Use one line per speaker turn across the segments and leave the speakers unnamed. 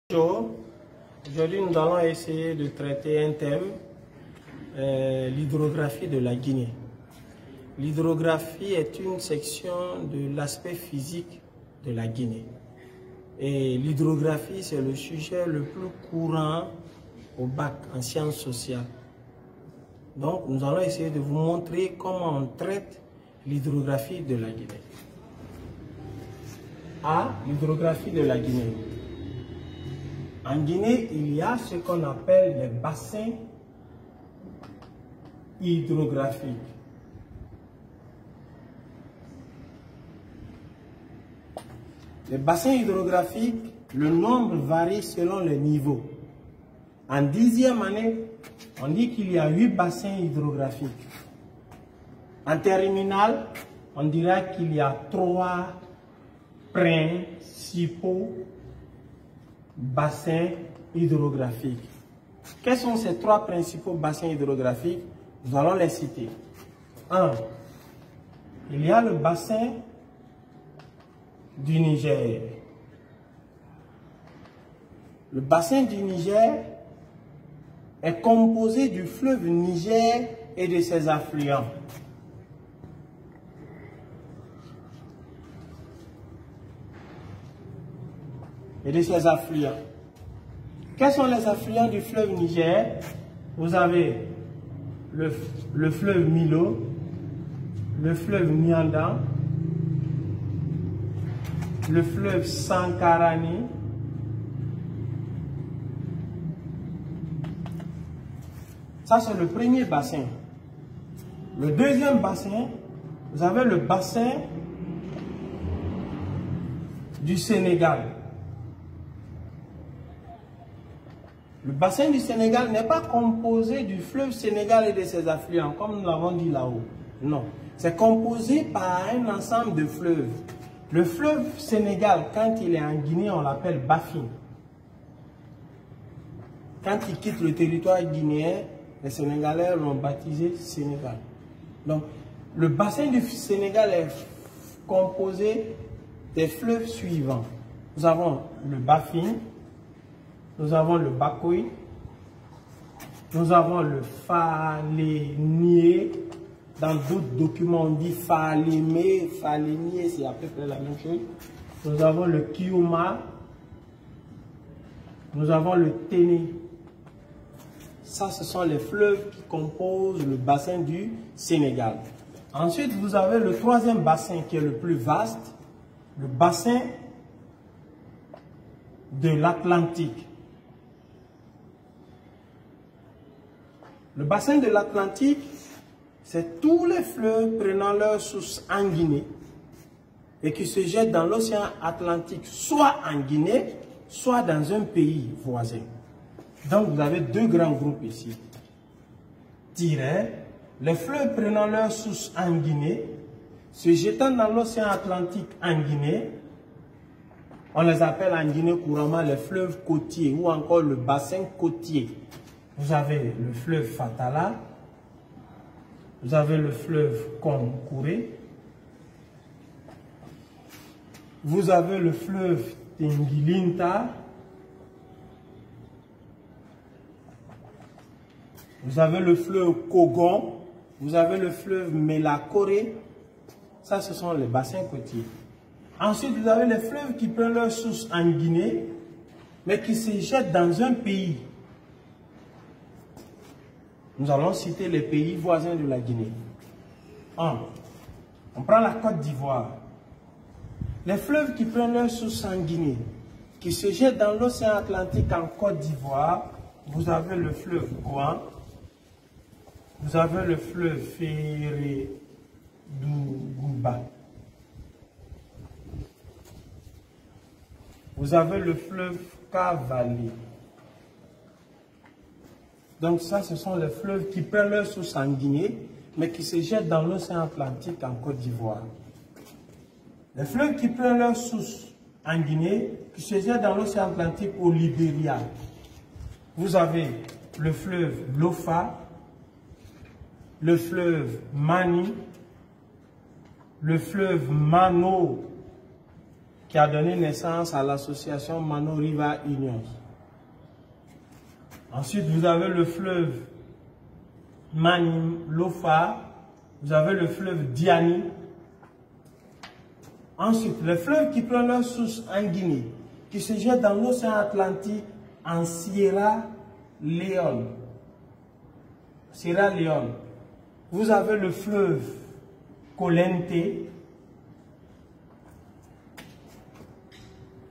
Bonjour, aujourd'hui nous allons essayer de traiter un thème, l'hydrographie de la Guinée. L'hydrographie est une section de l'aspect physique de la Guinée. Et l'hydrographie, c'est le sujet le plus courant au bac en sciences sociales. Donc nous allons essayer de vous montrer comment on traite l'hydrographie de la Guinée. A. L'hydrographie de la Guinée. En Guinée, il y a ce qu'on appelle les bassins hydrographiques. Les bassins hydrographiques, le nombre varie selon les niveaux. En 10e année, on dit qu'il y a 8 bassins hydrographiques. En terminale, on dira qu'il y a 3 principaux bassins hydrographiques. Quels sont ces 3 principaux bassins hydrographiques? Nous allons les citer. 1. Il y a le bassin du Niger. Le bassin du Niger est composé du fleuve Niger et de ses affluents. Quels sont les affluents du fleuve Niger? Vous avez le fleuve Milo, le fleuve Niandan, le fleuve Sankarani, ça c'est le premier bassin. Le deuxième bassin, vous avez le bassin du Sénégal. Le bassin du Sénégal n'est pas composé du fleuve Sénégal et de ses affluents, comme nous l'avons dit là-haut. Non. C'est composé par un ensemble de fleuves. Le fleuve Sénégal, quand il est en Guinée, on l'appelle Bafin. Quand il quitte le territoire guinéen, les Sénégalais l'ont baptisé Sénégal. Donc, le bassin du Sénégal est composé des fleuves suivants. Nous avons le Bafin, nous avons le Bakoui, nous avons le Falénié. Dans d'autres documents, on dit Falémé, Falénié, c'est à peu près la même chose. Nous avons le Kiouma, nous avons le Téné. Ça, ce sont les fleuves qui composent le bassin du Sénégal. Ensuite, vous avez le troisième bassin qui est le plus vaste, le bassin de l'Atlantique. Le bassin de l'Atlantique, c'est tous les fleuves prenant leur source en Guinée et qui se jettent dans l'océan Atlantique, soit en Guinée, soit dans un pays voisin. Donc vous avez 2 grands groupes ici. Les fleuves prenant leur source en Guinée, se jetant dans l'océan Atlantique en Guinée, on les appelle en Guinée couramment les fleuves côtiers ou encore le bassin côtier. Vous avez le fleuve Fatala, vous avez le fleuve Konkouré, vous avez le fleuve Tingilinta, vous avez le fleuve Kogon, vous avez le fleuve Mélakoré. Ça, ce sont les bassins côtiers. Ensuite, vous avez les fleuves qui prennent leur source en Guinée, mais qui se jettent dans un pays. Nous allons citer les pays voisins de la Guinée. 1. On prend la Côte d'Ivoire. Les fleuves qui prennent leur source en Guinée, qui se jettent dans l'océan Atlantique en Côte d'Ivoire, vous avez le fleuve Gouan, vous avez le fleuve Férédouba, vous avez le fleuve Cavalier. Donc ça, ce sont les fleuves qui prennent leur source en Guinée, mais qui se jettent dans l'océan Atlantique en Côte d'Ivoire. Les fleuves qui prennent leur source en Guinée, qui se jettent dans l'océan Atlantique au Libéria. Vous avez le fleuve Lofa, le fleuve Mani, le fleuve Mano, qui a donné naissance à l'association Mano River Union. Ensuite, vous avez le fleuve Manim, Lofa, vous avez le fleuve Diani. Ensuite, les fleuves qui prennent leur source en Guinée, qui se jettent dans l'océan Atlantique en Sierra Leone. Sierra Leone. Vous avez le fleuve Kolente.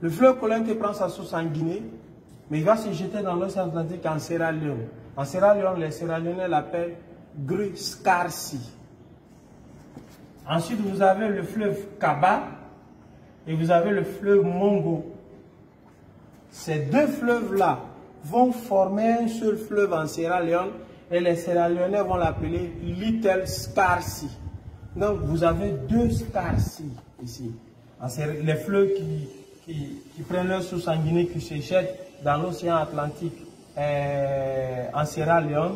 Le fleuve Kolente prend sa source en Guinée, mais il va se jeter dans l'océan Atlantique en Sierra Leone. En Sierra Leone, les Sierra Leonais l'appellent Gruscarsi. Ensuite, vous avez le fleuve Kaba et vous avez le fleuve Mongo. Ces deux fleuves-là vont former un seul fleuve en Sierra Leone et les Sierra Leonais vont l'appeler Little Scarsi. Donc, vous avez deux Scarsi ici. Les fleuves qui prennent leur source en Guinée, qui se jettent dans l'océan Atlantique en Sierra Leone.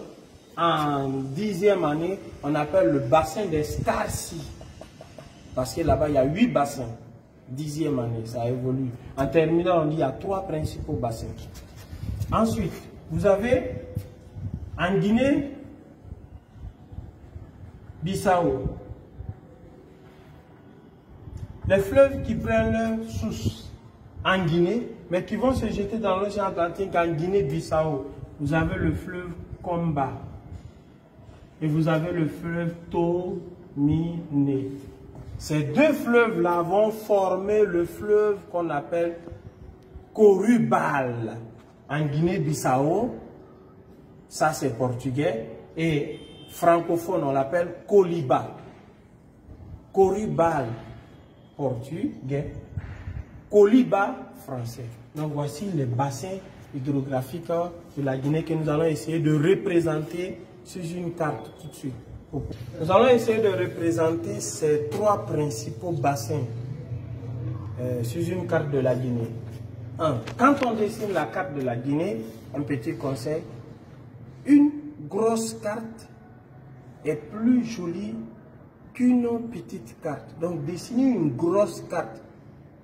En 10e année, on appelle le bassin des Scarsi. Parce que là-bas, il y a 8 bassins. 10e année, ça évolue. En terminale, on dit qu'il y a 3 principaux bassins. Ensuite, vous avez en Guinée, Bissau. Les fleuves qui prennent leur source en Guinée, mais qui vont se jeter dans l'océan Atlantique en Guinée-Bissau. Vous avez le fleuve Komba. Et vous avez le fleuve Tomine. Ces deux fleuves-là vont former le fleuve qu'on appelle Corubal. En Guinée-Bissau, ça c'est portugais. Et francophone, on l'appelle Coliba. Corubal, portugais. Coliba, français. Donc voici les bassins hydrographiques de la Guinée que nous allons essayer de représenter sur une carte tout de suite. Nous allons essayer de représenter ces 3 principaux bassins sur une carte de la Guinée. Quand on dessine la carte de la Guinée, un petit conseil, une grosse carte est plus jolie qu'une petite carte. Donc dessinez une grosse carte.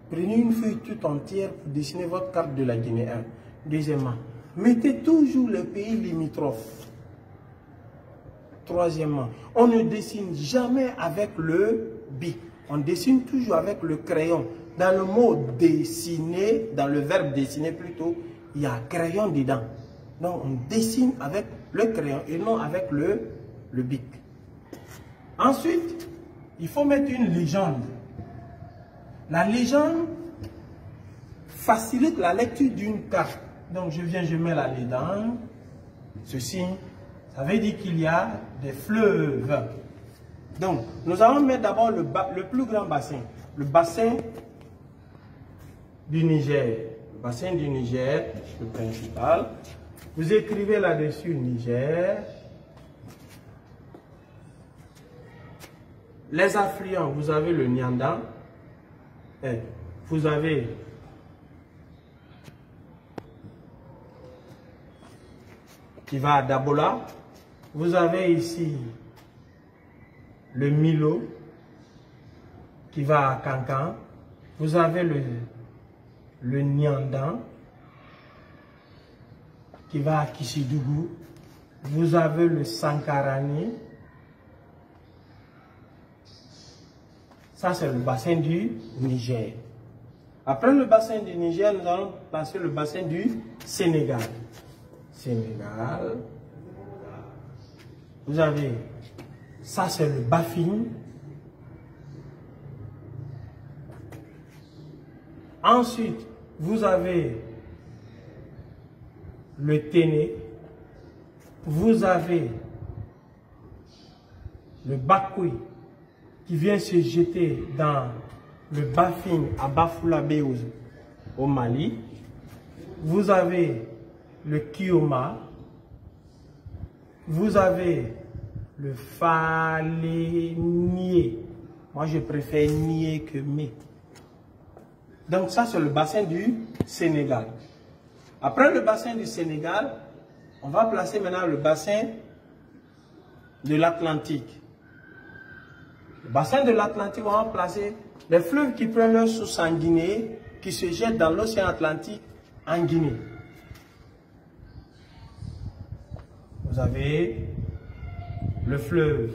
Prenez une feuille toute entière pour dessiner votre carte de la Guinée. Deuxièmement, mettez toujours les pays limitrophes. Troisièmement, on ne dessine jamais avec le bic. On dessine toujours avec le crayon. Dans le mot dessiner, dans le verbe dessiner plutôt, il y a crayon dedans. Donc on dessine avec le crayon et non avec le bic. Ensuite, il faut mettre une légende. La légende facilite la lecture d'une carte. Donc je mets la légende. Ceci, ça veut dire qu'il y a des fleuves. Donc, nous allons mettre d'abord le plus grand bassin. Le bassin du Niger. Le bassin du Niger, le principal. Vous écrivez là-dessus Niger. Les affluents, vous avez le Nianda. Vous avez qui va à Dabola. Vous avez ici le Milo qui va à Kankan. Vous avez le Nyandan qui va à Kishidougou. Vous avez le Sankarani. Ça, c'est le bassin du Niger. Après le bassin du Niger, nous allons passer le bassin du Sénégal. Sénégal. Vous avez, ça c'est le Bafin. Ensuite, vous avez le Téné. Vous avez le Bakoui qui vient se jeter dans le Bafin à Bafoula-Béouz au Mali. Vous avez le Kioma. Vous avez le Falénier. Moi, je préfère nier que mais. Donc, ça, c'est le bassin du Sénégal. Après le bassin du Sénégal, on va placer maintenant le bassin de l'Atlantique. Le bassin de l'Atlantique, on va placer Les fleuves qui prennent leur source en Guinée, qui se jettent dans l'océan Atlantique en Guinée. Vous avez le fleuve.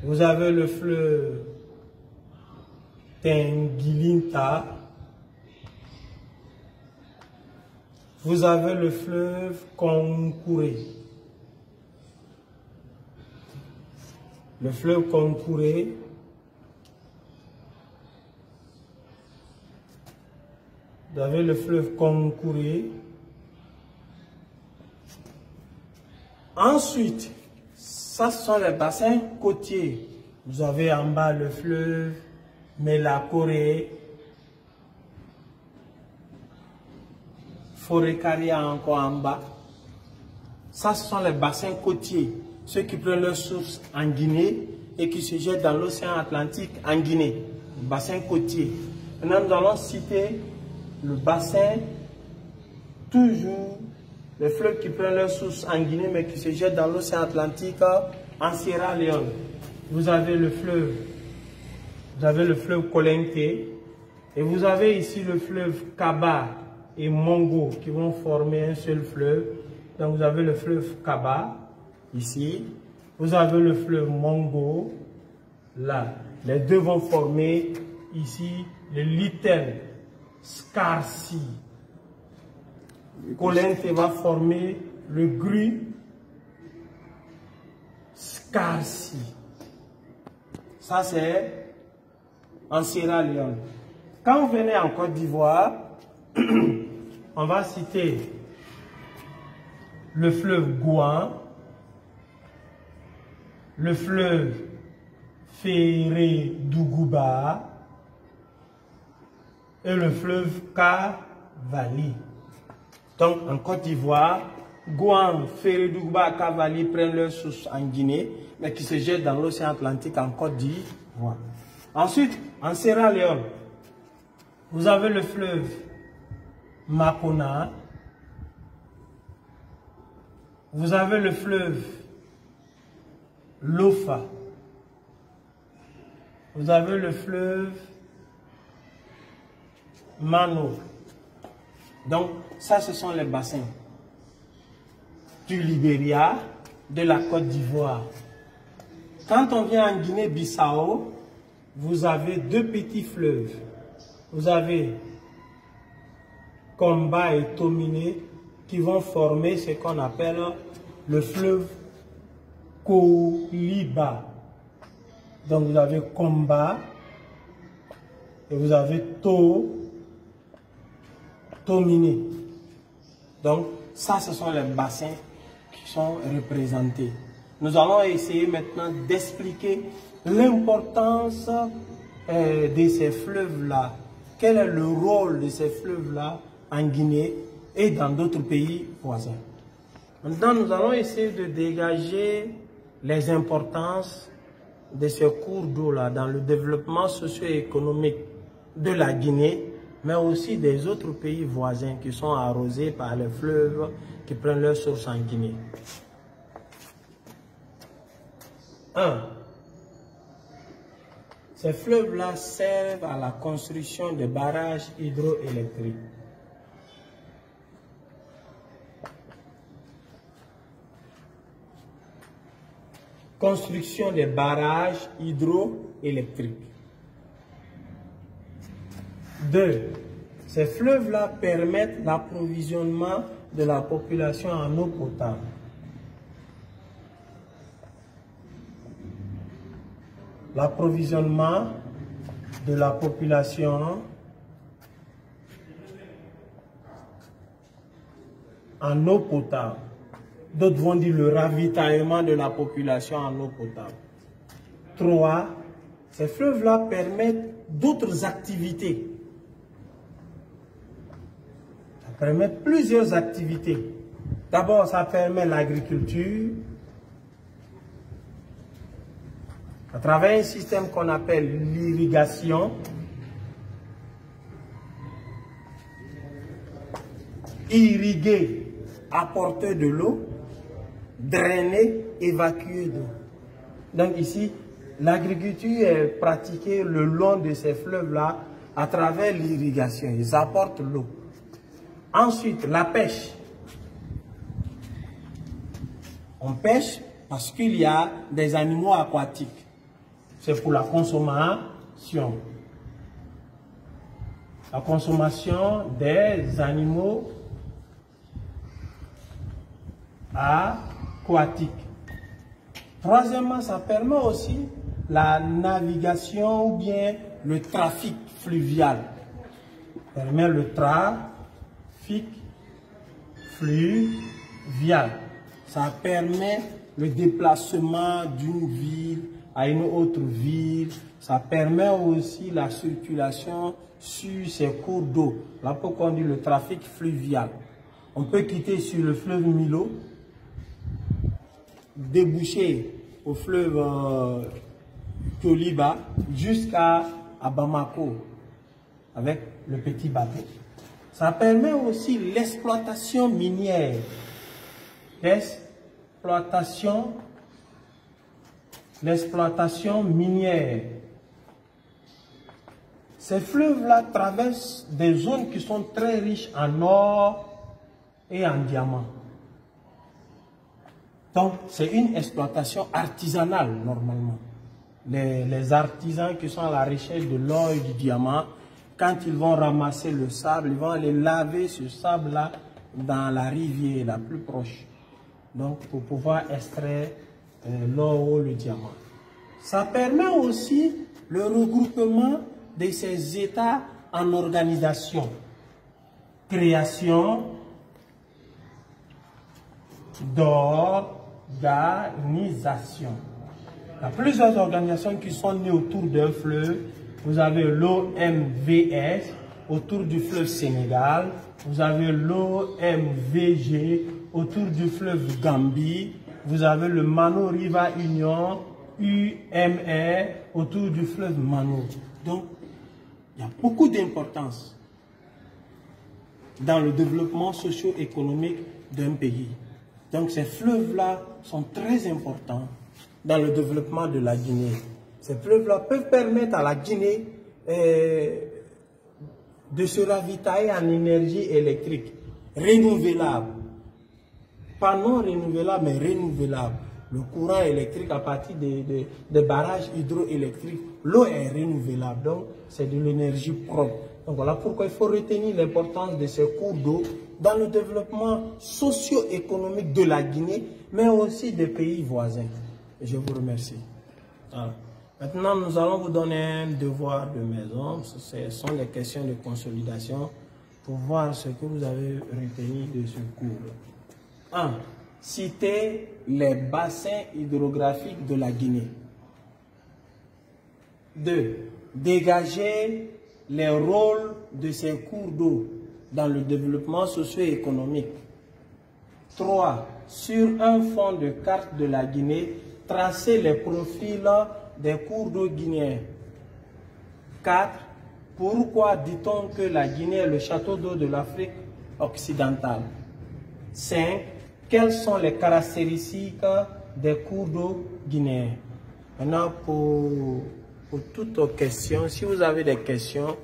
Vous avez le fleuve Tinguilinta. Vous avez le fleuve Concouré. Le fleuve Concouré. Vous avez le fleuve Concouré. Ensuite, ça ce sont les bassins côtiers. Vous avez en bas le fleuve Mélacoré. Forêt-Caria encore en bas. Ça, ce sont les bassins côtiers, ceux qui prennent leur source en Guinée et qui se jettent dans l'océan Atlantique en Guinée. Bassin côtier. Maintenant, nous allons citer le bassin, toujours les fleuves qui prennent leur source en Guinée mais qui se jettent dans l'océan Atlantique en Sierra Leone. Vous avez le fleuve Kolente et vous avez ici le fleuve Kaba et Mongo qui vont former un seul fleuve. Donc vous avez le fleuve Kaba ici, vous avez le fleuve Mongo là. Les deux vont former ici le Little Scarsi. Kolente va former le Gru Scarsi. Ça c'est en Sierra Leone. Quand vous venez en Côte d'Ivoire, on va citer le fleuve Gouan, le fleuve Feré-Dougouba et le fleuve Cavali. Donc en Côte d'Ivoire, Gouan, Feré-Dougouba et Cavali prennent leur source en Guinée, mais qui se jettent dans l'océan Atlantique en Côte d'Ivoire. Ensuite, en Sierra Leone, vous avez le fleuve Makona, vous avez le fleuve Lofa, vous avez le fleuve Mano. Donc, ça, ce sont les bassins du Libéria, de la Côte d'Ivoire. Quand on vient en Guinée-Bissau, vous avez deux petits fleuves. Vous avez Komba et Tomine qui vont former ce qu'on appelle le fleuve Koliba. Donc vous avez Komba et vous avez Tomine. Donc ça, ce sont les bassins qui sont représentés. Nous allons essayer maintenant d'expliquer l'importance de ces fleuves-là. Quel est le rôle de ces fleuves-là en Guinée et dans d'autres pays voisins. Maintenant, nous allons essayer de dégager les importances de ces cours d'eau-là dans le développement socio-économique de la Guinée, mais aussi des autres pays voisins qui sont arrosés par les fleuves qui prennent leur source en Guinée. 1. Ces fleuves-là servent à la construction de barrages hydroélectriques. Construction des barrages hydroélectriques. 2. Ces fleuves-là permettent l'approvisionnement de la population en eau potable. L'approvisionnement de la population en eau potable. D'autres vont dire le ravitaillement de la population en eau potable. 3. Ces fleuves-là permettent d'autres activités. Ça permet plusieurs activités. D'abord, ça permet l'agriculture à travers un système qu'on appelle l'irrigation. Irriguer, apporter de l'eau, drainer, évacuer d'eau. Donc ici, L'agriculture est pratiquée le long de ces fleuves-là à travers l'irrigation. Ils apportent l'eau. Ensuite, la pêche. On pêche parce qu'il y a des animaux aquatiques. C'est pour la consommation. La consommation des animaux aquatiques. Troisièmement, ça permet aussi la navigation ou bien le trafic fluvial. Ça permet le trafic fluvial. Ça permet le déplacement d'une ville à une autre ville. Ça permet aussi la circulation sur ces cours d'eau. Là, pourquoi on dit le trafic fluvial. On peut quitter sur le fleuve Milo, déboucher au fleuve Toliba jusqu'à Bamako avec le petit bateau. Ça permet aussi l'exploitation minière. L'exploitation minière. Ces fleuves-là traversent des zones qui sont très riches en or et en diamants. Donc, c'est une exploitation artisanale, normalement. Les artisans qui sont à la recherche de l'or et du diamant, quand ils vont ramasser le sable, ils vont aller laver ce sable-là dans la rivière la plus proche. Donc, pour pouvoir extraire l'or ou le diamant. Ça permet aussi le regroupement de ces États en organisation. Création d'organisation. Il y a plusieurs organisations qui sont nées autour d'un fleuve. Vous avez l'OMVS autour du fleuve Sénégal. Vous avez l'OMVG autour du fleuve Gambie. Vous avez le Mano River Union, UMR, autour du fleuve Mano. Donc, il y a beaucoup d'importance dans le développement socio-économique d'un pays. Donc, ces fleuves-là sont très importants dans le développement de la Guinée. Ces fleuves-là peuvent permettre à la Guinée de se ravitailler en énergie électrique renouvelable. Pas non renouvelable, mais renouvelable. Le courant électrique à partir des barrages hydroélectriques, l'eau est renouvelable, donc c'est de l'énergie propre. Donc voilà pourquoi il faut retenir l'importance de ces cours d'eau dans le développement socio-économique de la Guinée, mais aussi des pays voisins. Et je vous remercie. Voilà. Maintenant, nous allons vous donner un devoir de maison. Ce sont les questions de consolidation pour voir ce que vous avez retenu de ce cours. 1. Citez les bassins hydrographiques de la Guinée. 2. Dégagez les rôles de ces cours d'eau dans le développement socio-économique. 3. Sur un fond de carte de la Guinée, tracez les profils des cours d'eau guinéens. 4. Pourquoi dit-on que la Guinée est le château d'eau de l'Afrique occidentale? 5. Quelles sont les caractéristiques des cours d'eau guinéens? Maintenant, pour toutes vos questions, si vous avez des questions,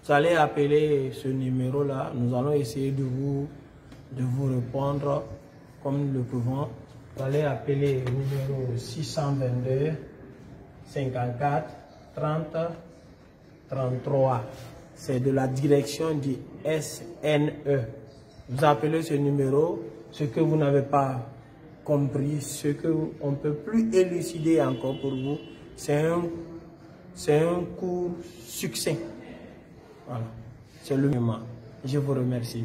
vous allez appeler ce numéro-là. Nous allons essayer de vous répondre comme nous le pouvons. Vous allez appeler le numéro 622 54 30 33. C'est de la direction du SNE. Vous appelez ce numéro. Ce que vous n'avez pas compris, ce qu'on ne peut plus élucider encore pour vous, c'est un cours succinct. Voilà, c'est le moment. Je vous remercie.